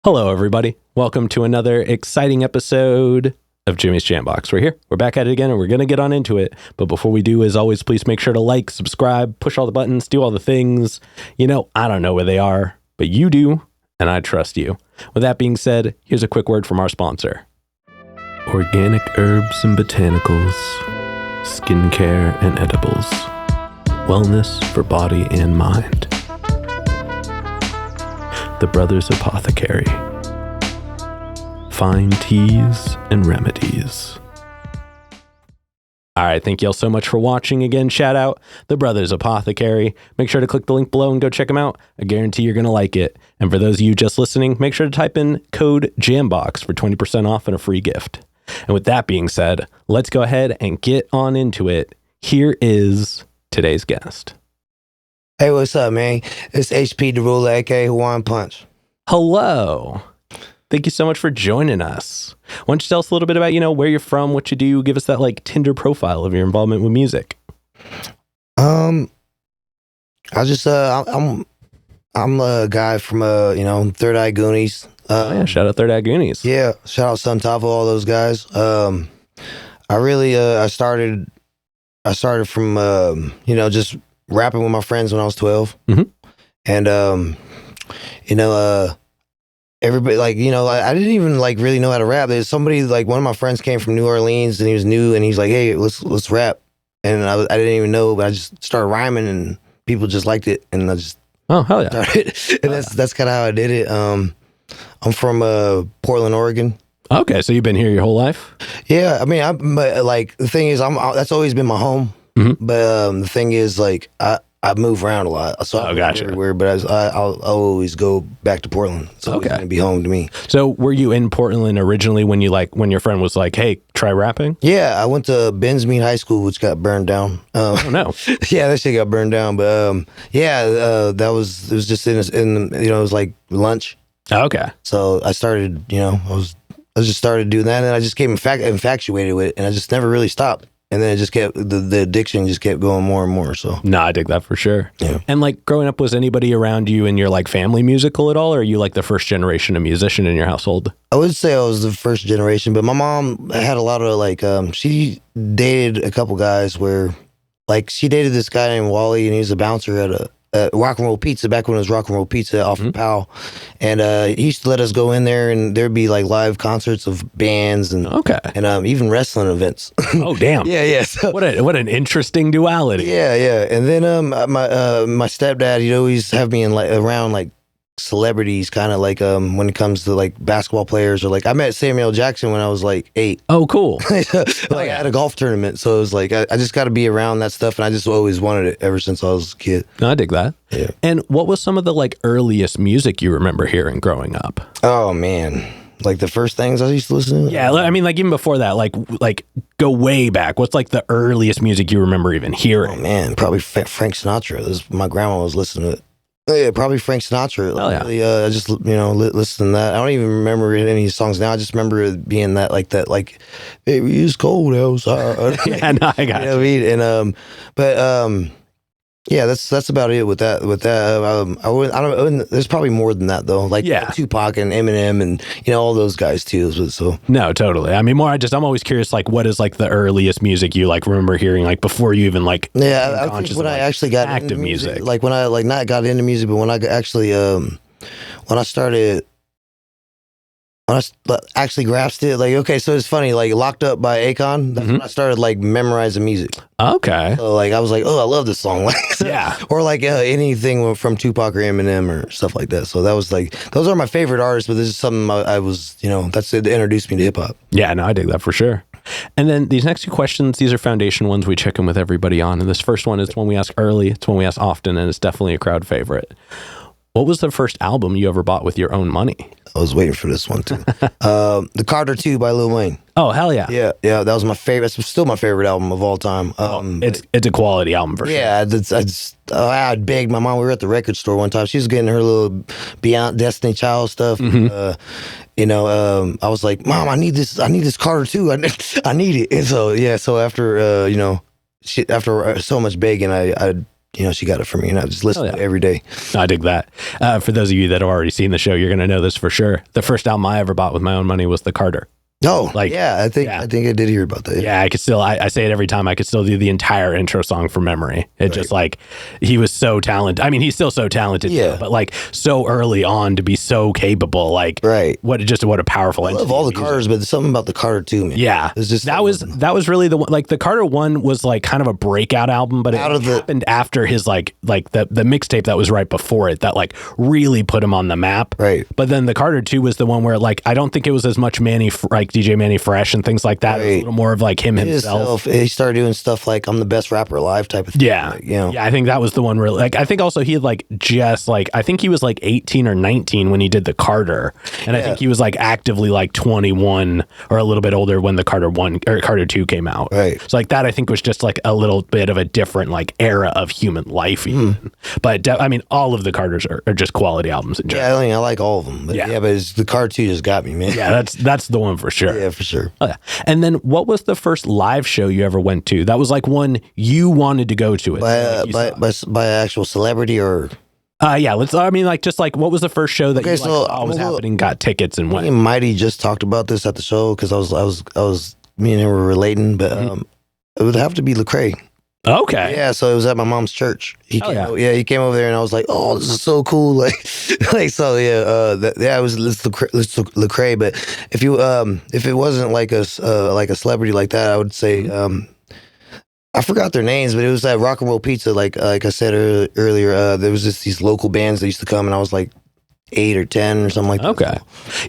Hello, everybody. Welcome to another exciting episode of Jimmy's JamBox. We're here. We're back at it again, and we're going to get on into it. But before we do, as always, please make sure to like, subscribe, push all the buttons, do all the things. You know, I don't know where they are, but you do, and I trust you. With that being said, here's a quick word from our sponsor. Organic herbs and botanicals, skincare and edibles, wellness for body and mind. The Brothers Apothecary. Fine teas and remedies. All right, thank you all so much for watching. Again, shout out The Brothers Apothecary. Make sure to click the link below and go check them out. I guarantee you're going to like it. And for those of you just listening, make sure to type in code JamBox for 20% off and a free gift. And with that being said, let's go ahead and get on into it. Here is today's guest. Hey, what's up, man? It's HP DaRula, aka Hawaiian Punch. Hello. Thank you so much for joining us. Why don't you tell us a little bit about, where you're from, what you do, give us that Tinder profile of your involvement with music. I'm a guy from Third Eye Goonies. Shout out Third Eye Goonies. Yeah, shout out Sun Tafo, all those guys. I started from just rapping with my friends when I was 12. Mm-hmm. And everybody I didn't even really know how to rap. There's somebody one of my friends came from New Orleans and he was new and he's like, hey, let's rap. And I didn't even know, but I just started rhyming and people just liked it and I just hell yeah started. And that's kind of how I did it. I'm from Portland, Oregon. Okay, so you've been here your whole life? Yeah, I mean, the thing is, that's always been my home. Mm-hmm. But the thing is, I move around a lot, so I gotcha. everywhere. But I'll always go back to Portland. It's always gonna be home to me. So, were you in Portland originally when when your friend was like, "Hey, try rapping"? Yeah, I went to Ben's Mead High School, which got burned down. Oh no! Yeah, that shit got burned down. But it was just it was like lunch. Okay. So I started, I just started doing that, and I just became infatuated with it, and I just never really stopped. And then it just kept, the addiction just kept going more and more, so. No, I dig that for sure. Yeah. And growing up, was anybody around you in your family musical at all, or are you the first generation of musician in your household? I would say I was the first generation, but my mom had a lot of she dated a couple guys where, she dated this guy named Wally, and he was a bouncer at Rock and Roll Pizza, back when it was Rock and Roll Pizza off of Powell. And he used to let us go in there and there'd be live concerts of bands and even wrestling events. Oh, damn. Yeah. So, what an interesting duality. Yeah. And then my stepdad, he'd always have me around celebrities, kind of when it comes to basketball players, or I met Samuel Jackson when I was 8. Oh, cool. At a golf tournament. So it was I just got to be around that stuff, and I just always wanted it ever since I was a kid. No, I dig that. Yeah. And what was some of the earliest music you remember hearing growing up? Oh man, the first things I used to listen to. Yeah, I mean even before that, go way back. What's the earliest music you remember even hearing? Oh man, probably Frank Sinatra. My grandma was listening to it. Yeah, probably Frank Sinatra. Oh, yeah. I just listen to that. I don't even remember any of his songs now. I just remember it being that baby, it's cold outside. Yeah, no, I got you. Know what I mean? And yeah, that's about it with that. There's probably more than that though. Tupac and Eminem and all those guys too. So no, totally. I mean, I'm always curious. What is the earliest music you remember hearing before you even Yeah, I think when I actually got active into music. When I not got into music, but when I actually when I started. When I actually grasped it, so it's funny, Locked Up by Akon, that's when I started, memorizing music. Okay. So, I was like, oh, I love this song. Yeah. Or, anything from Tupac or Eminem or stuff like that. So, that was, those are my favorite artists, but this is something I was, that's it introduced me to hip-hop. Yeah, no, I dig that for sure. And then these next two questions, these are foundation ones we check in with everybody on. And this first one is one we ask early, it's one we ask often, and it's definitely a crowd favorite. What was the first album you ever bought with your own money? I was waiting for this one too. The Carter 2 by Lil Wayne. Oh, hell yeah. Yeah, that was my favorite. It's still my favorite album of all time. It's a quality album for sure. Yeah, I begged my mom. We were at the record store one time. She was getting her little Beyond Destiny Child stuff. I was like, Mom, I need this Carter 2. I need it. And so after after so much begging, I she got it for me, and I just listen to it every day. I dig that. For those of you that have already seen the show, you're going to know this for sure. The first album I ever bought with my own money was the Carter. Oh, I think I did hear about that. Yeah, I could still, I say it every time, I could still do the entire intro song from memory. Just like, he was so talented. I mean, he's still so talented, but like so early on to be so capable, like what a powerful entity. I love all the Carters, but there's something about the Carter 2, man. Yeah. It's just that was really the one, like the Carter 1 was like kind of a breakout album, but it happened after his like the mixtape that was right before it that like really put him on the map. Right. But then the Carter 2 was the one where like, I don't think it was as much DJ Manny Fresh and things like that. It was a little more of like himself. He started doing stuff like I'm the best rapper alive type of thing. Yeah. Yeah, I think that was the one where like I think also he had like just like I think he was like 18 or 19 when he did the Carter. And I think he was like actively like 21 or a little bit older when the Carter 1 or Carter 2 came out. Right. So like that I think was just like a little bit of a different like era of human life even. But I mean all of the Carters are just quality albums in general. Yeah, I mean I like all of them. But but the Carter 2 just got me, man. Yeah, that's the one for sure. Yeah, for sure. Oh, yeah. And then what was the first live show you ever went to? That was like one you wanted to go to it. By actual celebrity or? What was the first show that was happening, got tickets and went? Me and Mighty just talked about this at the show because me and him were relating, but it would have to be Lecrae. Okay. Yeah, so it was at my mom's church. He came over there, and I was like, "Oh, this is so cool!" It was Lecrae. But if it wasn't like a celebrity like that, I would say I forgot their names, but it was at Rock and Roll Pizza. Like I said earlier, there was just these local bands that used to come, and I was like 8 or 10 or something like that. Okay.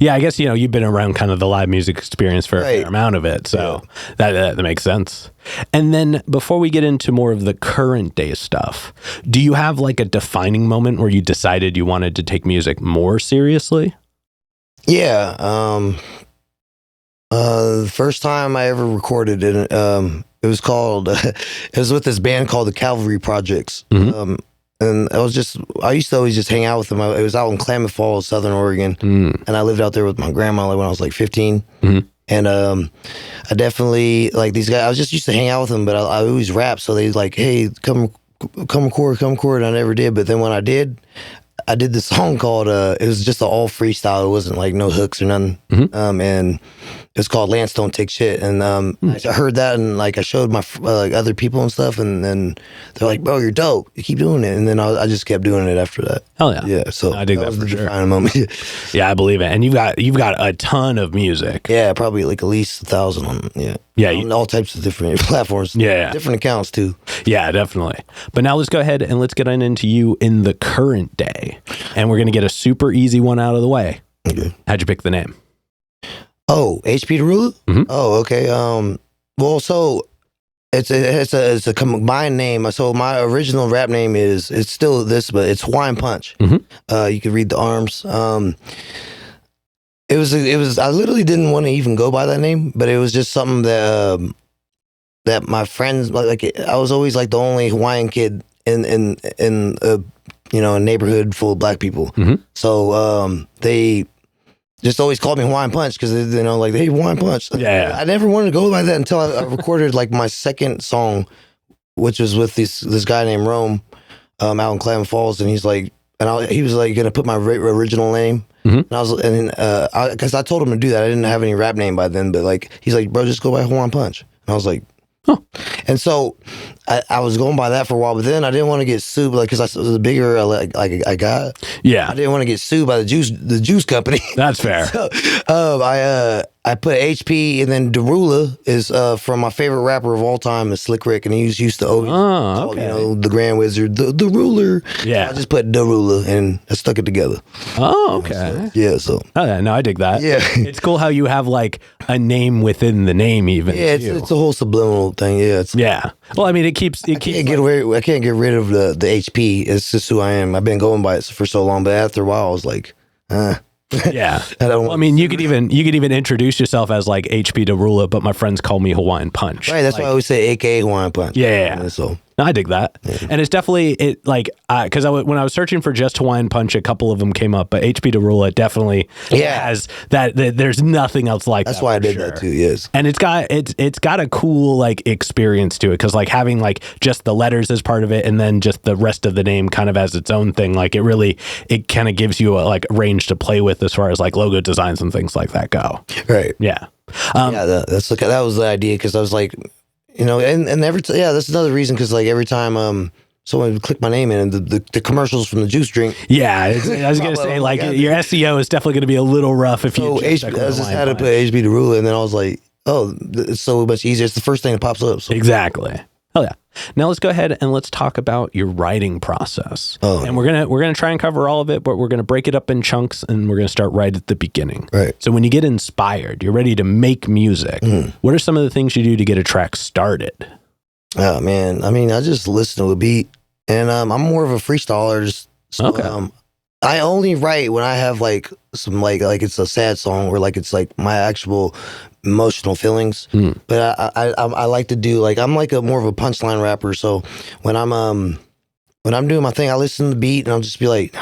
Yeah, I guess, you've been around kind of the live music experience for a fair amount of it. So that makes sense. And then before we get into more of the current day stuff, do you have like a defining moment where you decided you wanted to take music more seriously? Yeah. The first time I ever recorded it, it was called, it was with this band called the Cavalry Projects. And I used to always just hang out with them. It was out in Klamath Falls, Southern Oregon. And I lived out there with my grandma when I was like 15. And I definitely, like these guys, I was just used to hang out with them, but I always rap. So they like, hey, come record. And I never did. But then when I did this song called, it was just an all freestyle. It wasn't like no hooks or nothing. And it's called Lance Don't Take Shit. And I heard that and like I showed my like other people and stuff. And then they're like, bro, you're dope. You keep doing it. And then I just kept doing it after that. Hell yeah. Yeah. So I dig that for sure. Moment. Yeah, I believe it. And you've got a ton of music. Yeah, probably like at least 1,000 on on all types of different platforms. Yeah. Different accounts too. Yeah, definitely. But now let's go ahead and let's get into you in the current day. And we're going to get a super easy one out of the way. Okay. How'd you pick the name? Oh, HP DaRula? Oh, okay. Well, so it's a combined name. So my original rap name it's still this, but it's Hawaiian Punch. You could read the arms. It was. I literally didn't want to even go by that name, but it was just something that my friends like. I was always like the only Hawaiian kid in a neighborhood full of black people. So they just always called me Hawaiian Punch because like, hey, Hawaiian Punch. Yeah. I never wanted to go by that until I recorded like my second song, which was with this guy named Rome, out in Klamath Falls, and he's like, he was like gonna put my original name. And because I told him to do that. I didn't have any rap name by then, but like he's like, bro, just go by Hawaiian Punch. And I was like, huh. And so I was going by that for a while, but then I didn't want to get sued, like, because the bigger I got, I didn't want to get sued by the juice company. That's fair. So, I put HP, and then DaRula is from my favorite rapper of all time is Slick Rick, and he used to always call, you know, the Grand Wizard, the ruler. Yeah. I just put DaRula, and I stuck it together. Oh, okay. So. Oh, yeah, no, I dig that. Yeah. It's cool how you have like a name within the name even. Yeah, it's a whole subliminal thing. Yeah. Yeah. Well, I mean, it keeps I can't get rid of the HP. It's just who I am. I've been going by it for so long, but after a while I was like, yeah. I mean, you could even introduce yourself as like HP DaRula, but my friends call me Hawaiian Punch. Right, that's why I always say AKA Hawaiian Punch. Yeah. So no, I dig that. Yeah. And it's definitely because when I was searching for just Hawaiian Punch, a couple of them came up, but HP DaRula definitely has that. There's nothing else like that. That's why I did that too. Yes, and it's got a cool like experience to it, because like having like just the letters as part of it, and then just the rest of the name kind of as its own thing. Like it kind of gives you a like range to play with as far as like logo designs and things like that go. Right. Yeah. That was the idea, because I was like, you know, and that's another reason, because like every time someone would click my name in, and the commercials from the juice drink. Yeah, I was gonna say like your SEO is definitely gonna be a little rough if you. I just had to put HP DaRula, and then I was like, oh, it's so much easier. It's the first thing that pops up. So. Exactly. Hell yeah. Now let's go ahead and let's talk about your writing process. And we're gonna try and cover all of it, but we're gonna break it up in chunks, and we're gonna start right at the beginning. Right. So when you get inspired, you're ready to make music. What are some of the things you do to get a track started? Oh man, I mean, I just listen to a beat, and I'm more of a freestyler. So, I only write when I have like some like it's a sad song, or like it's like my actual emotional feelings. But I like to do like, I'm like more of a punchline rapper. So when I'm doing my thing, I listen to the beat, and I'll just be like,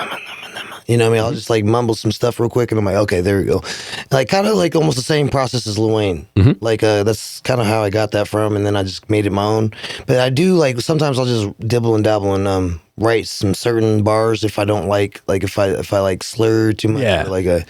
you know what I mean? I'll just like mumble some stuff real quick, and I'm like, okay, there we go. Like kind of like almost the same process as Lil Wayne. Like that's kind of how I got that from, and then I just made it my own. But I do like, sometimes I'll just dibble and dabble and write some certain bars if I don't like if I like slur too much, or like I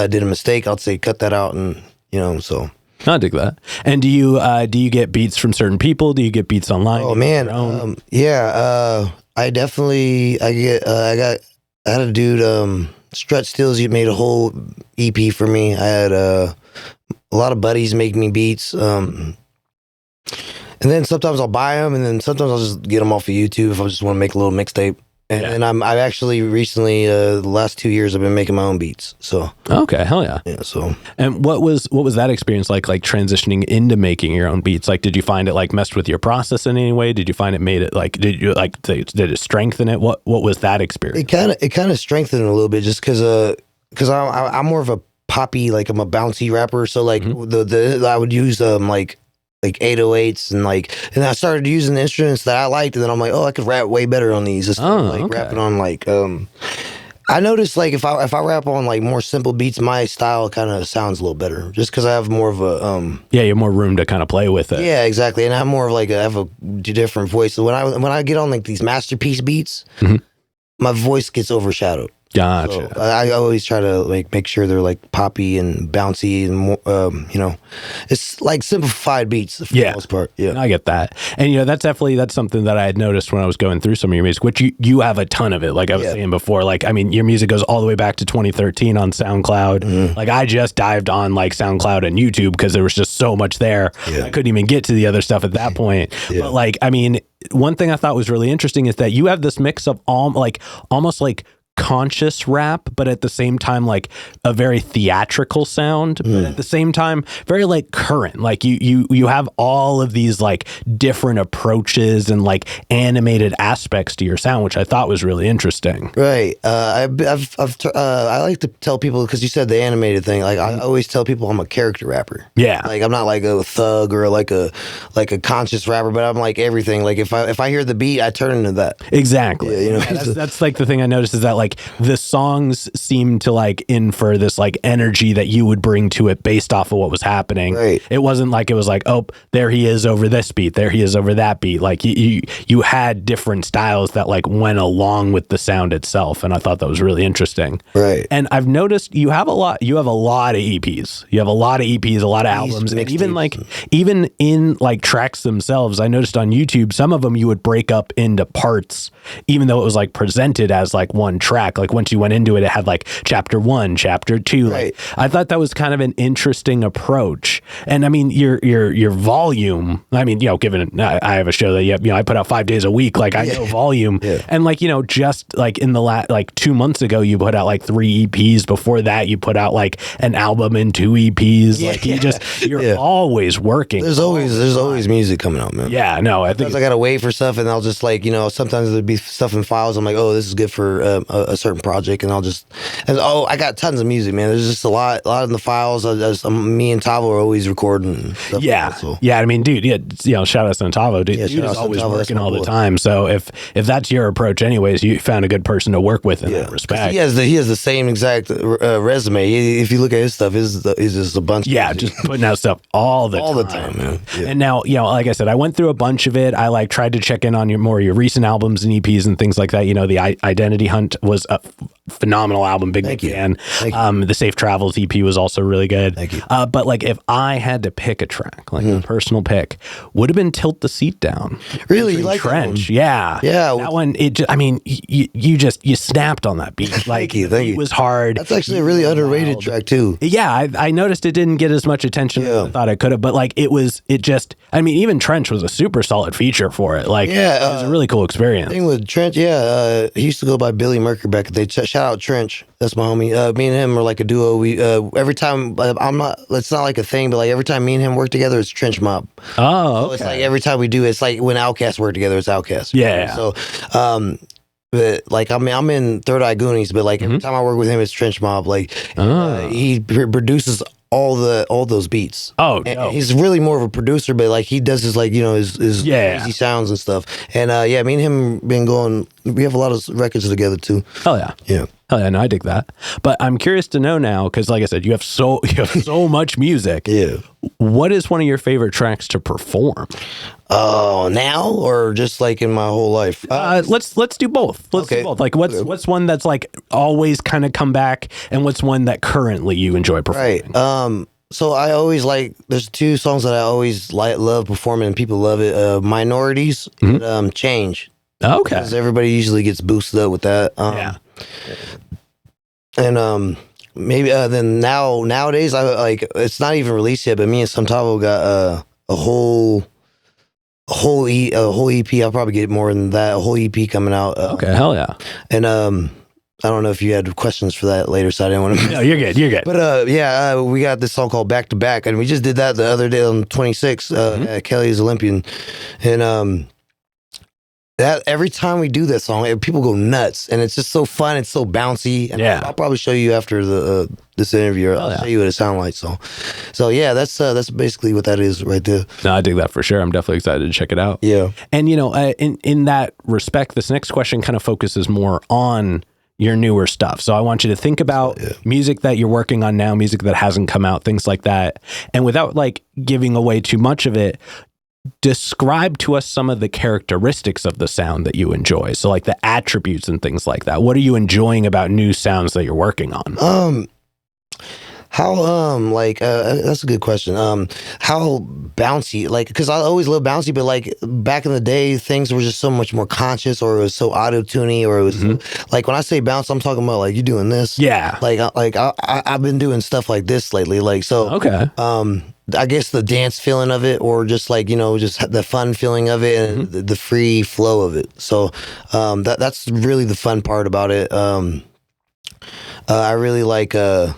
did a mistake, I'll say cut that out, and you know, so. I dig that. And do you get beats from certain people? Do you get beats online? Oh man, I definitely I had a dude, Strut Stills, he made a whole EP for me. I had a lot of buddies make me beats, and then sometimes I'll buy them, and then sometimes I'll just get them off of YouTube if I just want to make a little mixtape. And I've actually recently, the last 2 years, I've been making my own beats. So okay, hell yeah. Yeah. So, and what was that experience like transitioning into making your own beats? Like, did you find it like messed with your process in any way? Did you find it made it like, did it strengthen it? What was that experience? It kind of strengthened it a little bit, just because I'm more of a poppy, like I'm a bouncy rapper. So like I would use like 808s, and I started using the instruments that I liked, and then I'm like, oh, I could rap way better on these. Just rapping on like I noticed like if I rap on like more simple beats, my style kind of sounds a little better, just because I have more of a you have more room to kind of play with it. Yeah, exactly, and I have more of like I have a different voice. So when I get on like these masterpiece beats, my voice gets overshadowed. Gotcha. So I always try to like make sure they're like poppy and bouncy, and you know, it's like simplified beats for the most part. Yeah, I get that. And you know, that's something that I had noticed when I was going through some of your music, which you have a ton of it. Like I was saying before, like I mean, your music goes all the way back to 2013 on SoundCloud. Like I just dived on like SoundCloud and YouTube because there was just so much there. I couldn't even get to the other stuff at that point. But like, I mean, one thing I thought was really interesting is that you have this mix of almost like conscious rap, but at the same time like a very theatrical sound, but at the same time very like current. Like you have all of these like different approaches and like animated aspects to your sound, which I thought was really interesting. Right. I like to tell people, because you said the animated thing, like I always tell people I'm a character rapper. Yeah. Like I'm not like a thug or like a conscious rapper, but I'm like everything. Like if I hear the beat, I turn into that. Exactly. Yeah, you know, that's like the thing I noticed is that like the songs seem to like infer this like energy that you would bring to it based off of what was happening. Right. It wasn't like it was like, oh, there he is over this beat, there he is over that beat. Like you had different styles that like went along with the sound itself, and I thought that was really interesting. Right. And I've noticed you have a lot of EPs. You have a lot of EPs, a lot of albums, and even in like tracks themselves, I noticed on YouTube some of them you would break up into parts, even though it was like presented as like one track. track. Like once you went into it, it had like chapter 1, chapter 2. Right. Like, I thought that was kind of an interesting approach. And I mean, your volume, I mean, you know, given I have a show that, you know, I put out 5 days a week, like I know volume. And like, you know, just like in the like 2 months ago, you put out like 3 EPs. Before that, you put out like an album and 2 EPs. Like you're always working. There's always music coming out, man. Yeah, no, I think sometimes I gotta wait for stuff, and I'll just like, you know, sometimes there'd be stuff in files. I'm like, oh, this is good for a certain project, and I got tons of music, man. There's just a lot in the files. Me and Tavo are always recording. And stuff yeah, like that, so. Yeah. I mean, dude, you know, shout out to Tavo. Dude, dude is always working all the time. So if that's your approach, anyways, you found a good person to work with in that respect. He has the same exact resume. If you look at his stuff, is just a bunch. Yeah, of just putting out stuff all the time, man. Yeah. And now, you know, like I said, I went through a bunch of it. I like tried to check in on your recent albums and EPs and things like that. You know, the Identity Hunt was a phenomenal album. Big fan. The Safe Travels EP was also really good. Thank you. But like, if I had to pick a track, like a personal pick, would have been Tilt the Seat Down. Really, you like Trench? Yeah. That one. You snapped on that beat. Like, thank you. It was hard. That's actually a really underrated track too. Yeah, I noticed it didn't get as much attention as I thought it could have, but like even Trench was a super solid feature for it. Like, it was a really cool experience. Thing with Trench, he used to go by Billy Merker back. Shout out Trench. That's my homie. Me and him are like a duo. We every time it's not like a thing, but like every time me and him work together, it's Trench Mob. Oh, okay. So it's like every time we do, it's like when Outkast work together, it's Outkast. Yeah. So, but like I'm in Third Eye Goonies, but like every time I work with him, it's Trench Mob. Like he produces all those beats. Oh, and he's really more of a producer, but like he does his like, you know, his easy sounds and stuff. And me and him been going. We have a lot of records together too. Oh yeah. Hell yeah, no, I dig that. But I'm curious to know now, because like I said, you have so much music. Yeah. What is one of your favorite tracks to perform? Oh, now or just like in my whole life? Let's do both. Let's do both. Like what's one that's like always kind of come back, and what's one that currently you enjoy performing? Right. So I always there's 2 songs that I always love performing and people love it. Minorities and Change. Okay. Because everybody usually gets boosted up with that. And maybe then nowadays I like, it's not even released yet, but me and Samtavo got a whole EP. I'll probably get more than that. A whole EP coming out. Okay, hell yeah. And I don't know if you had questions for that later, so I didn't want to. No, you're good. But we got this song called Back to Back, and we just did that the other day on 26 at Kelly's Olympian, and that every time we do that song, people go nuts, and it's just so fun. It's so bouncy. And I'll probably show you after this interview. I'll show you what it sounds like. So yeah, that's basically what that is right there. No, I dig that for sure. I'm definitely excited to check it out. Yeah, and you know, in that respect, this next question kind of focuses more on your newer stuff. So I want you to think about music that you're working on now, music that hasn't come out, things like that, and without like giving away too much of it, describe to us some of the characteristics of the sound that you enjoy. So like the attributes and things like that. What are you enjoying about new sounds that you're working on? That's a good question. How bouncy, like, because I always love bouncy, but like back in the day, things were just so much more conscious, or it was so auto-tuney, or it was like, when I say bounce, I'm talking about like you doing this. Yeah. I've been doing stuff like this lately. Like, so, okay. I guess the dance feeling of it, or just like, you know, just the fun feeling of it, and the free flow of it. So, that's really the fun part about it. I really like, I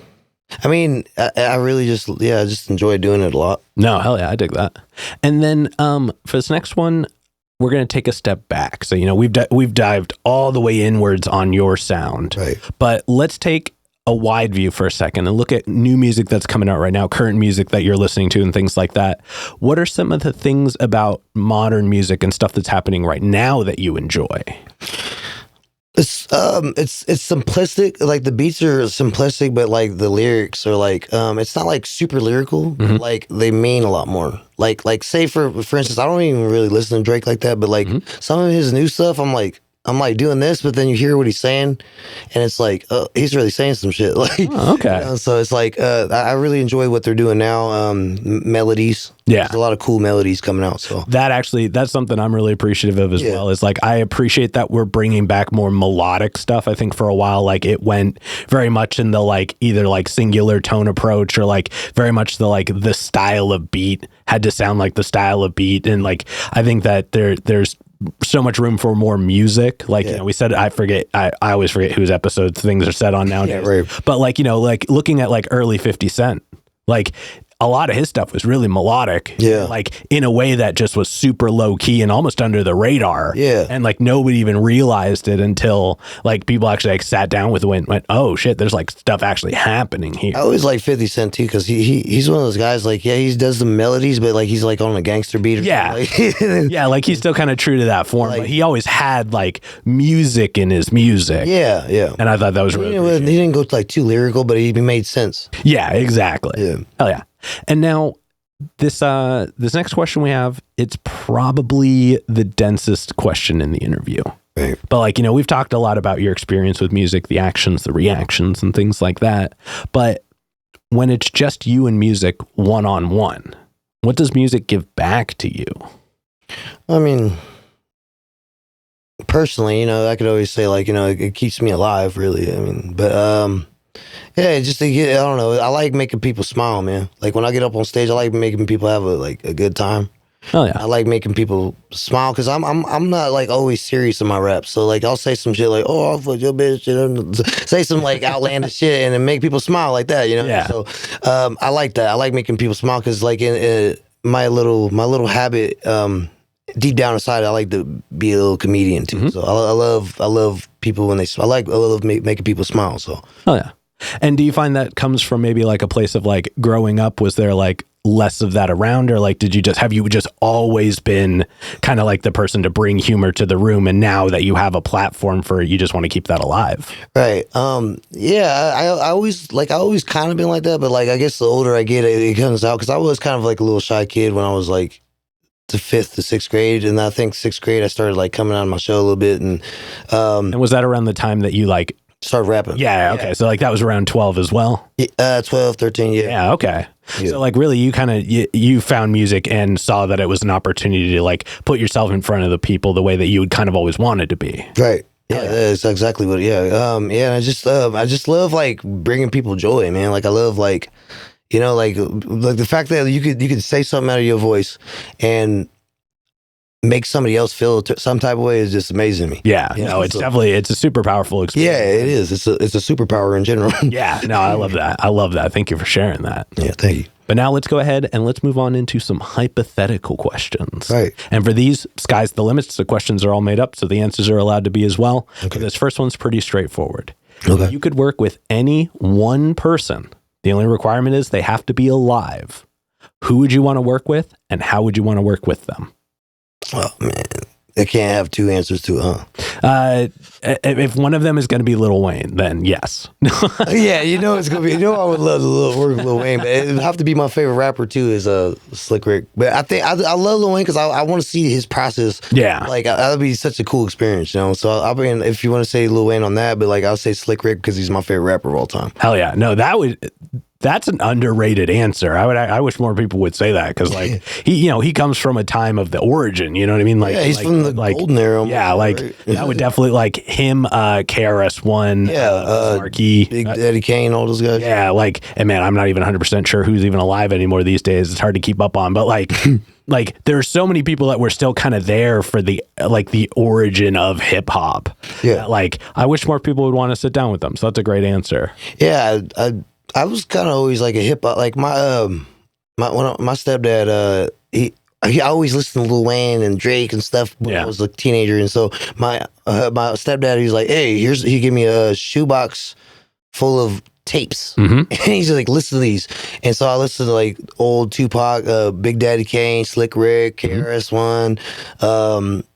really just enjoy doing it a lot. No, hell yeah, I dig that. And then for this next one, we're going to take a step back. So, you know, we've dived all the way inwards on your sound. Right. But let's take a wide view for a second and look at new music that's coming out right now, current music that you're listening to and things like that. What are some of the things about modern music and stuff that's happening right now that you enjoy? It's simplistic. Like the beats are simplistic, but like the lyrics are like, it's not like super lyrical, but like they mean a lot more. Like say for instance, I don't even really listen to Drake like that, but like some of his new stuff, I'm like, I'm like doing this, but then you hear what he's saying, and it's like, oh, he's really saying some shit. Like, okay. You know, so it's like, I really enjoy what they're doing now. Melodies. Yeah. There's a lot of cool melodies coming out. So that's something I'm really appreciative of as well. Is like, I appreciate that we're bringing back more melodic stuff. I think for a while, like it went very much in the like either like singular tone approach or like very much the style of beat had to sound like the style of beat. And like, I think that there's so much room for more music. Like, you know, we said, I always forget whose episodes things are said on nowadays. Yeah, right. But like, you know, like looking at like early 50 Cent, like a lot of his stuff was really melodic. Yeah. Like in a way that just was super low key and almost under the radar. Yeah. And like nobody even realized it until like people actually like sat down with it and went, oh shit, there's like stuff actually happening here. I always like 50 Cent too, because he's one of those guys, like, yeah, he does the melodies, but like he's like on a gangster beat or something. Yeah, like he's still kind of true to that form, like, but he always had like music in his music. Yeah. And I thought that was really he didn't go like too lyrical, but he made sense. Yeah, exactly. Yeah. Hell yeah. And now this next question we have, it's probably the densest question in the interview. Right. But like, you know, we've talked a lot about your experience with music, the actions, the reactions, and things like that. But when it's just you and music one-on-one, what does music give back to you? I mean, personally, you know, I could always say like, you know, it keeps me alive, really. I mean, but yeah, just to get, I don't know. I like making people smile, man. Like when I get up on stage, I like making people have a good time. Oh yeah. I like making people smile because I'm not like always serious in my raps. So like I'll say some shit like, oh, I'll fuck your bitch, you know, say some like outlandish shit and then make people smile like that, you know. Yeah. So I like that. I like making people smile because like in my little habit, deep down inside, I like to be a little comedian too. Mm-hmm. So I love people when they smile. I love making people smile. So oh yeah. And do you find that comes from maybe like a place of like growing up? Was there like less of that around, or like have you just always been kind of like the person to bring humor to the room, and now that you have a platform for it, you just want to keep that alive? Right. Yeah, I always kind of been like that, but like I guess the older I get, it comes out because I was kind of like a little shy kid when I was like to 5th to 6th grade, and I think 6th grade I started like coming out of my shell a little bit, and was that around the time that you like started rapping? Yeah, okay. So like that was around 12 as well? 12, 13, yeah. Yeah, okay. Yeah. So like really you kind of, you found music and saw that it was an opportunity to like put yourself in front of the people the way that you would kind of always wanted to be. Right. Yeah, that's exactly what, yeah. And I just love like bringing people joy, man. Like I love like, you know, like the fact that you could say something out of your voice and make somebody else feel some type of way is just amazing to me. Yeah, you know, it's definitely, it's a super powerful experience. Yeah, it is. It's a superpower in general. Yeah, no, I love that. Thank you for sharing that. Yeah, thank you. But now let's go ahead and let's move on into some hypothetical questions. Right. And for these, sky's the limits. The questions are all made up, so the answers are allowed to be as well. Okay. This first one's pretty straightforward. Okay. You could work with any one person. The only requirement is they have to be alive. Who would you want to work with, and how would you want to work with them? Oh man, they can't have two answers to it, huh? If one of them is going to be Lil Wayne, then yes. Yeah, you know it's gonna be. You know I would love to work with Lil Wayne, but it would have to be my favorite rapper too. Is Slick Rick. But I think I love Lil Wayne because I want to see his process. Yeah, like that would be such a cool experience, you know. So I'll be in, if you want to say Lil Wayne on that, but like I'll say Slick Rick because he's my favorite rapper of all time. Hell yeah, no, that's an underrated answer. I wish more people would say that because like he comes from a time of the origin. You know what I mean? Like he's from the golden era. Yeah, like right? That would definitely like him, KRS-One, Marquis, Big Daddy Kane, all those guys. Yeah, like, and man, I'm not even 100% sure who's even alive anymore these days. It's hard to keep up on, but like. Like there are so many people that were still kind of there for the origin of hip hop. Yeah, like I wish more people would want to sit down with them. So that's a great answer. Yeah, I was kind of always like a hip hop, like my stepdad. He always listened to Lil Wayne and Drake and stuff when I was a teenager, and so my stepdad, he's like, hey, he gave me a shoebox full of tapes, Mm-hmm. and he's just like, listen to these. And so I listened to like old Tupac, Big Daddy Kane, Slick Rick, KRS-One,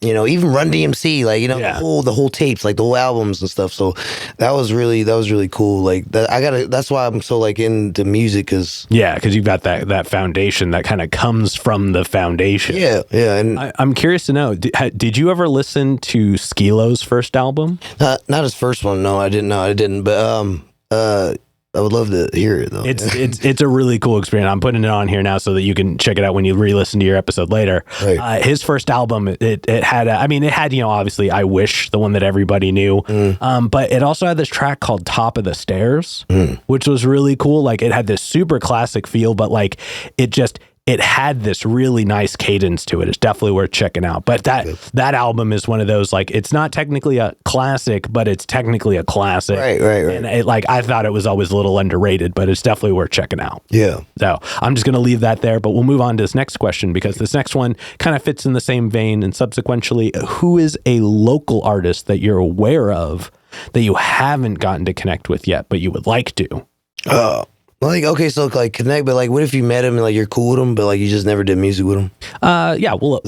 even Run DMC, like the whole tapes, like the whole albums and stuff. So that was really cool. Like that's why I'm so like into music, because you've got that foundation that kind of comes from the foundation. Yeah. And I'm curious to know, did you ever listen to Skilo's first album? not his first one. No, I didn't. But I would love to hear it though. It's a really cool experience. I'm putting it on here now so that you can check it out when you re-listen to your episode later. Right. His first album, it had obviously I Wish, the one that everybody knew, but it also had this track called Top of the Stairs, which was really cool. Like, it had this super classic feel, but like it had this really nice cadence to it. It's definitely worth checking out. But that album is one of those, like, it's not technically a classic, but it's technically a classic. Right. And I thought it was always a little underrated, but it's definitely worth checking out. Yeah. So I'm just going to leave that there, but we'll move on to this next question, because this next one kind of fits in the same vein. And subsequently, who is a local artist that you're aware of that you haven't gotten to connect with yet, but you would like to? Like, okay, so like connect, but like, what if you met him and like you're cool with him, but like you just never did music with him? That's I'm not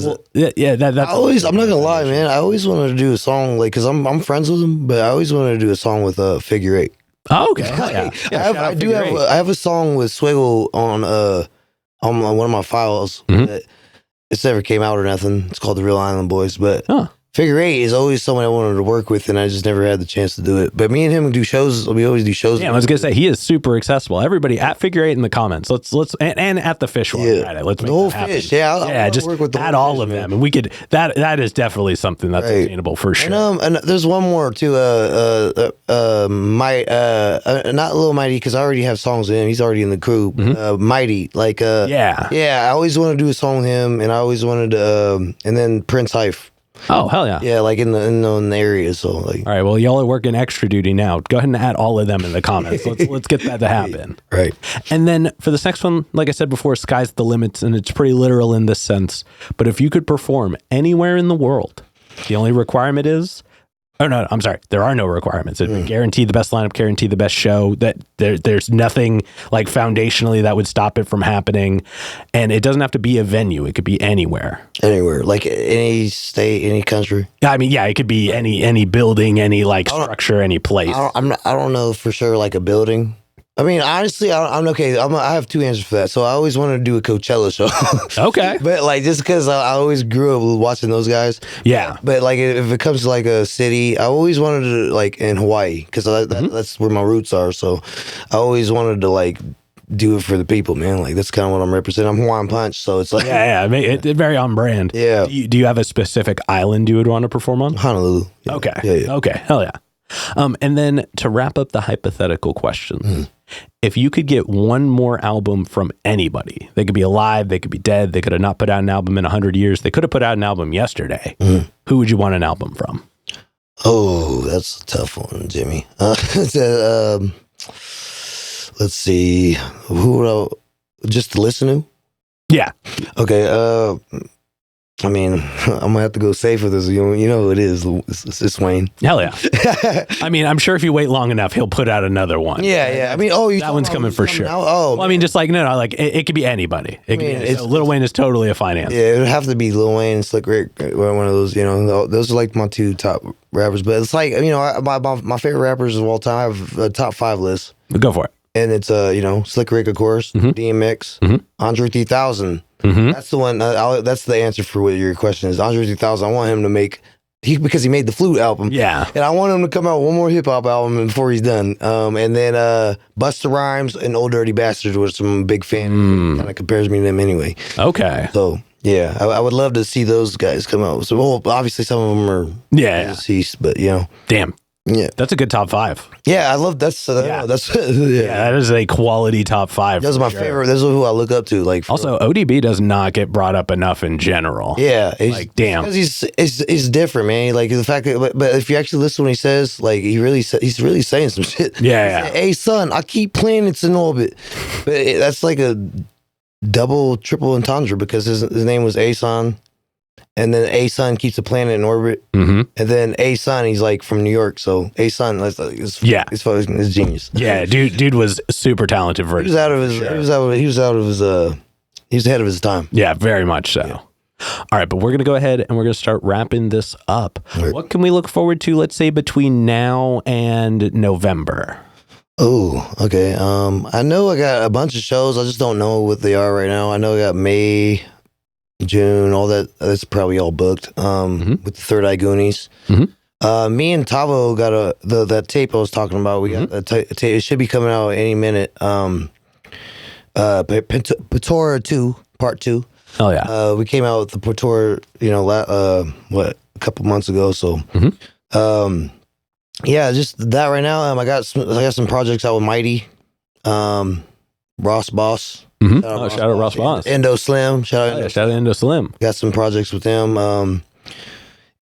gonna lie, man. I always wanted to do a song, like, cause I'm friends with him, but I always wanted to do a song with Figure Eight. Oh, okay. I have a song with Swiggle on one of my files. It's never came out or nothing. It's called The Real Island Boys, but Figure Eight is always someone I wanted to work with, and I just never had the chance to do it. But me and him do shows. We always do shows. Yeah, I was gonna say, he is super accessible. Everybody at Figure Eight in the comments. Let's and at the Fish one. Yeah, let's make the whole that happen. Fish. Yeah, just work with the add all of them, and we could. That is definitely something that's attainable for sure. And there's one more too. Not Lil Mighty, because I already have songs with him. He's already in the crew. Mighty, like I always wanted to do a song with him, and I always wanted to. And then Prince Hife. Oh, hell yeah. Yeah, like in the area. So like, all right, well, y'all are working extra duty now. Go ahead and add all of them in the comments. Let's get that to happen. Right. And then for this next one, like I said before, sky's the limits, and it's pretty literal in this sense. But if you could perform anywhere in the world, the only requirement is, I'm sorry, there are no requirements. It would guarantee the best lineup, guarantee the best show, that there's nothing like foundationally that would stop it from happening. And it doesn't have to be a venue. It could be anywhere. Anywhere, like any state, any country. I mean, yeah, it could be any building, any like structure, any place. I don't know for sure, like a building. I mean, honestly, I'm okay. I have two answers for that. So I always wanted to do a Coachella show. Okay. But like, just because I always grew up watching those guys. Yeah. But like, if it comes to like a city, I always wanted to like in Hawaii, because that's where my roots are. So I always wanted to like do it for the people, man. Like, that's kind of what I'm representing. I'm Hawaiian Punch, so it's like it's very on brand. Yeah. Do you have a specific island you would want to perform on? Honolulu. Yeah. Okay. Yeah. Okay. Hell yeah. And then to wrap up the hypothetical questions, if you could get one more album from anybody, they could be alive, they could be dead, they could have not put out an album in 100 years, they could have put out an album yesterday. Who would you want an album from? Oh, that's a tough one, Jimmy. Let's see. Who would I just to listen to? Yeah. Okay. I mean, I'm gonna have to go safe with this. You know who it is. It's Wayne. Hell yeah. I mean, I'm sure if you wait long enough, he'll put out another one. Yeah. I mean, that one's coming for sure. Well, I mean, just like, no, like it could be anybody. Lil Wayne is totally a fine answer. Yeah, it would have to be Lil Wayne and Slick Rick. One of those, those are like my two top rappers. But it's like, my favorite rappers of all time. I have a top 5 list. Go for it. And it's Slick Rick, of course, DMX, Andre 3000. That's the one. That's the answer for what your question is. Andre 3000. I want him to make because he made the Flute album. Yeah, and I want him to come out with one more hip hop album before he's done. And then Busta Rhymes and Old Dirty Bastard, which I'm a big fan. Kind of compares me to them anyway. Okay. So yeah, I would love to see those guys come out. So obviously some of them are deceased, but damn. Yeah, that's a good top 5. Yeah, I love that's that is a quality top 5. That's my favorite. That's who I look up to. Like also, ODB does not get brought up enough in general. Yeah, like damn, because he's different, man. Like the fact that, but if you actually listen to what he says, like he's really saying some shit. Yeah. Hey son, I keep planets in orbit, but that's like a double, triple entendre because his name was Ason. and then A Sun keeps the planet in orbit, and then A Sun, he's like from New York, so A Sun, it's genius. Yeah, dude was super talented for. He was out of his. He was out of his. He was ahead of his time. Yeah, very much so. Yeah. All right, but we're going to go ahead and we're going to start wrapping this up. Right. What can we look forward to, let's say, between now and November? Oh, okay. I know I got a bunch of shows. I just don't know what they are right now. I know I got May, June, all that. That's probably all booked with the Third Eye Goonies. Me and Tavo got that tape I was talking about. We got a tape. It should be coming out any minute. popai.pro 2, part 2. Oh yeah. We came out with the popai, a couple months ago. So, yeah, just that right now. I got some projects out with Mighty, Ross Boss. Shout out Ross Boss. Endo Slim. Shout out Endo Slim. Got some projects with them.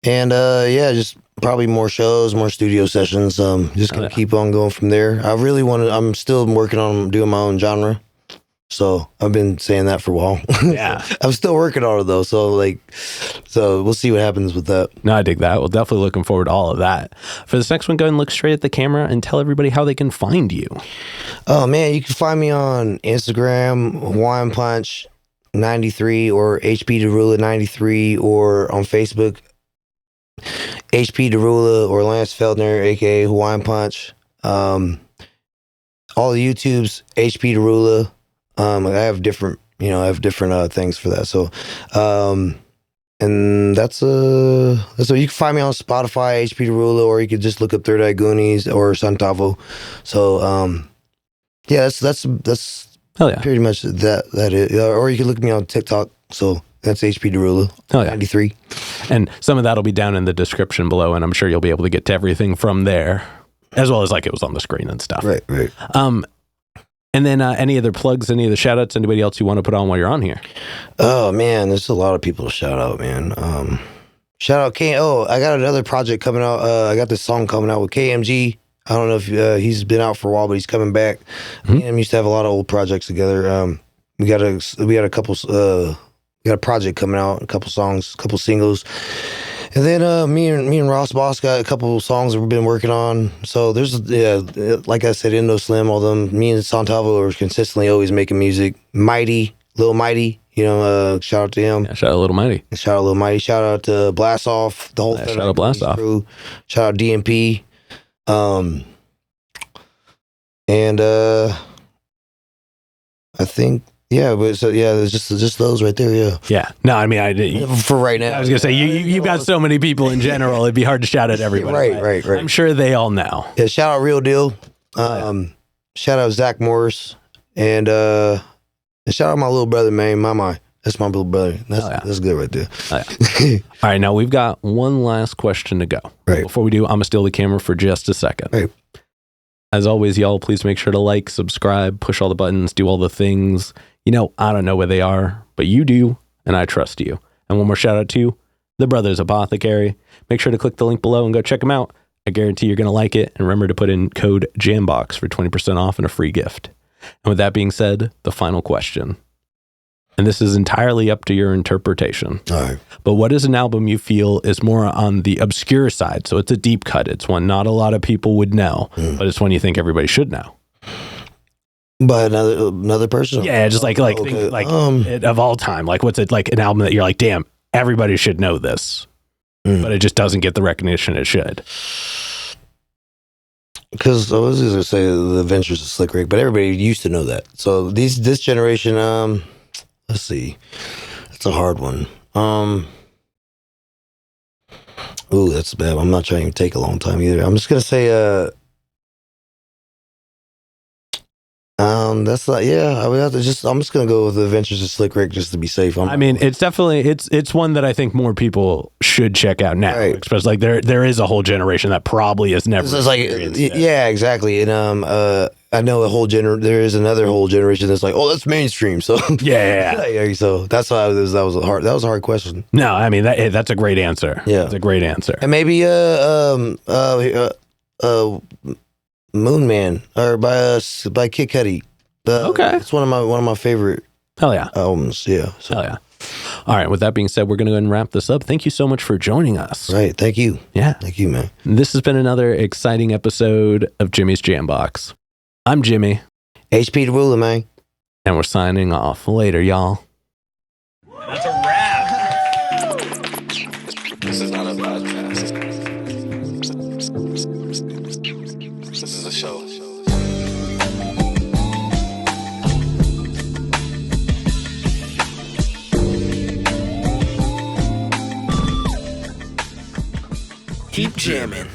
Just probably more shows, more studio sessions. Just gonna keep on going from there. I'm still working on doing my own genre. So I've been saying that for a while. Yeah. I'm still working on it though. So we'll see what happens with that. No, I dig that. Well, definitely looking forward to all of that. For this next one, go ahead and look straight at the camera and tell everybody how they can find you. Oh man, you can find me on Instagram, Hawaiian Punch 93 or HP DaRula 93, or on Facebook, HP DaRula or Lance Feldner, aka Hawaiian Punch. All the YouTubes, HP DaRula. I have different things for that. So, and that's what you can find me on Spotify, HP DaRula, or you could just look up Third Eye Goonies or Santavo. So, yeah, that's hell yeah, pretty much that is. Or you can look at me on TikTok. So that's HP DaRula. Hell yeah. 93. And some of that'll be down in the description below, and I'm sure you'll be able to get to everything from there, as well as like it was on the screen and stuff. Right. And then any other plugs, any of the shout outs, anybody else you want to put on while you're on here? Oh man, there's a lot of people to shout out, man. Shout out I got another project coming out. I got this song coming out with KMG. I don't know if he's been out for a while, but he's coming back. Me and him used to have a lot of old projects together. We got a project coming out, a couple songs, a couple singles. And then me and Ross Boss got a couple of songs that we've been working on. So there's, like I said, Endo Slim, all them. Me and Santavo are consistently always making music. Mighty, Lil Mighty, shout out to him. Yeah, shout out Lil Mighty. Shout out Lil Mighty. Shout out to Blast Off, the whole shout out Blast Off crew. Shout out DMP. I think. Yeah, but there's just those right there. Yeah. Yeah. No, I mean, for right now. I was gonna say you've got so many people in general. It'd be hard to shout at everybody. Right. I'm sure they all know. Yeah. Shout out Real Deal. Shout out Zach Morris, and shout out my little brother, man. My. That's my little brother. That's good right there. Oh, yeah. All right, now we've got one last question to go. Right. Before we do, I'm gonna steal the camera for just a second. Right. As always, y'all, please make sure to like, subscribe, push all the buttons, do all the things. I don't know where they are, but you do, and I trust you. And one more shout out to the Brothers Apothecary. Make sure to click the link below and go check them out. I guarantee you're going to like it. And remember to put in code JamBox for 20% off and a free gift. And with that being said, the final question. And this is entirely up to your interpretation. All right. But what is an album you feel is more on the obscure side? So it's a deep cut. It's one not a lot of people would know, but it's one you think everybody should know. By another person? Yeah, just like of all time. Like, what's it like an album that you're like, damn, everybody should know this, but it just doesn't get the recognition it should. Because I was going to say The Adventures of Slick Rick, but everybody used to know that. So this generation, let's see, it's a hard one. Ooh, that's bad. I'm not trying to take a long time either. I'm just going to say, that's not. Yeah, I mean, I'm just gonna go with The Adventures of Slick Rick just to be safe. It's definitely it's one that I think more people should check out now. Right. Especially like there is a whole generation that probably has never. It's like, yeah, exactly. And I know there is another whole generation that's like, oh, that's mainstream. So yeah. So that's why that was a hard question. No, I mean that's a great answer. Yeah, that's a great answer. And maybe Moon Man or by Kid Cudi. Okay, it's one of my favorite albums. Yeah. Hell yeah. All right. With that being said, we're going to go ahead and wrap this up. Thank you so much for joining us. Right. Thank you. Yeah. Thank you, man. This has been another exciting episode of Jimmy's JamBox. I'm Jimmy. HP DaRula, man. And we're signing off. Later, y'all. That's a wrap. This is not a podcast. This is a show. Keep jamming.